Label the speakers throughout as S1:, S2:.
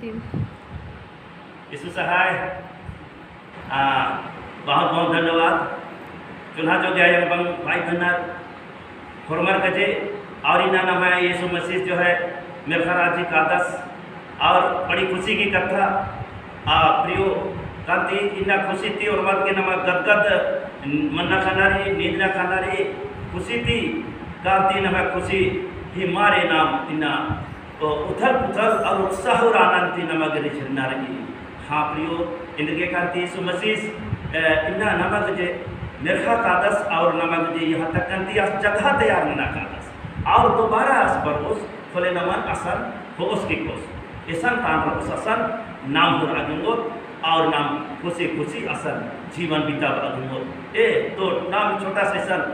S1: Team
S2: यीशु सहाय बहुत बहुत धन्यवाद चुना जो गया बंग भाई बहना फॉर्मर कजे और इना नाम है यीशु मसीह जो है मेरखराज जी का दस और बड़ी खुशी की कथा प्रियो कांति इन्ना खुशी थी और मत के नाम गदगद मन्ना खानारी नींदना खानारी खुशी थी कांति नाम खुशी ही मारे नाम इन्ना तो उथल पुथल और उत्साह और आनंद थी नमक रिचरना रही हाँ प्रियो इनके कांति यीशु मसीह इन्ना नमक जे निर्खा कादस और नमक जे यहाँ तक कांति जगह तैयार ना कादस और दोबारा अस बरोस खोले नमन असन हो उसकी कोस ऐसा तान उस असन नाम हो अगुंगो और नाम खुशी खुशी असन जीवन बीता अगुंगो ए तो नाम छोटा सेशन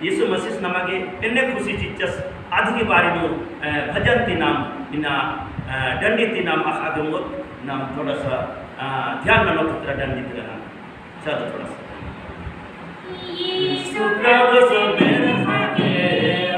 S2: यीशु मसीह नमगे इन्ने खुशी चीचस आदि के बारे में भजन ती नाम इना दंडी ती नाम अगुंगो नाम थोड़ा सा ध्यान में लो दंडी ती नाम चलो थोड़ा सा यीशु प्रभु से मेरे भागे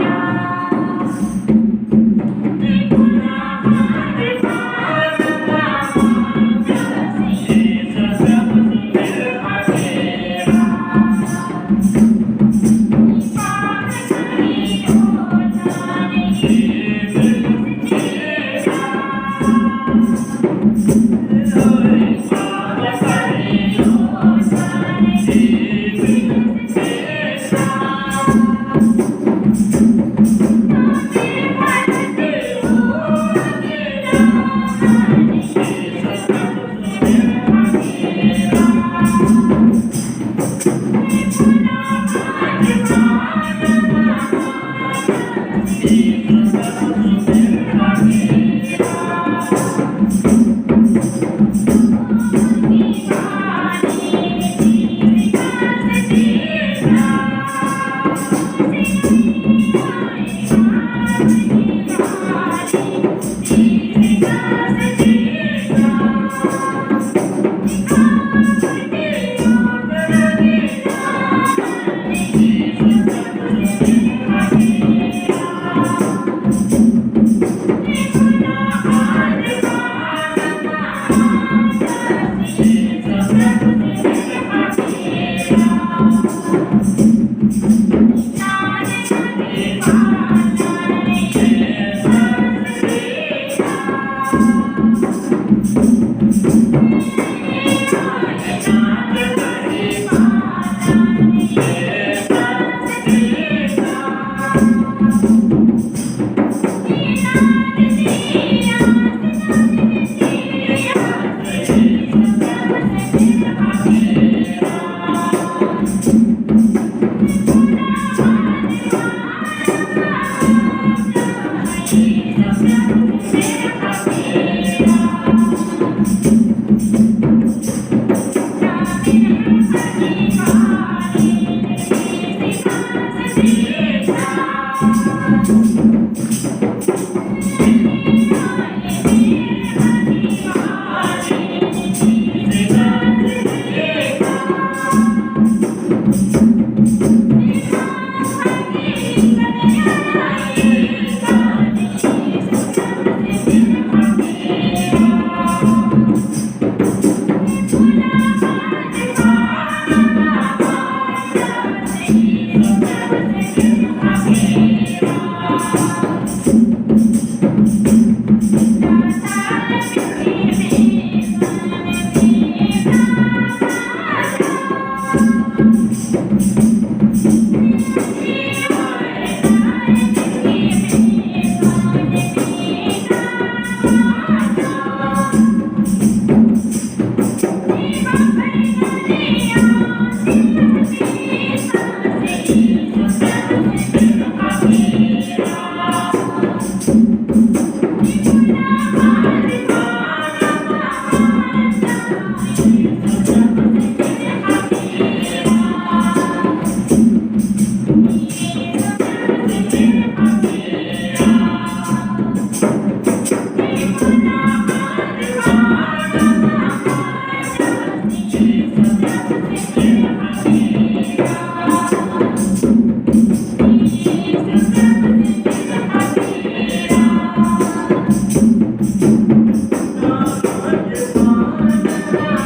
S1: Thank you.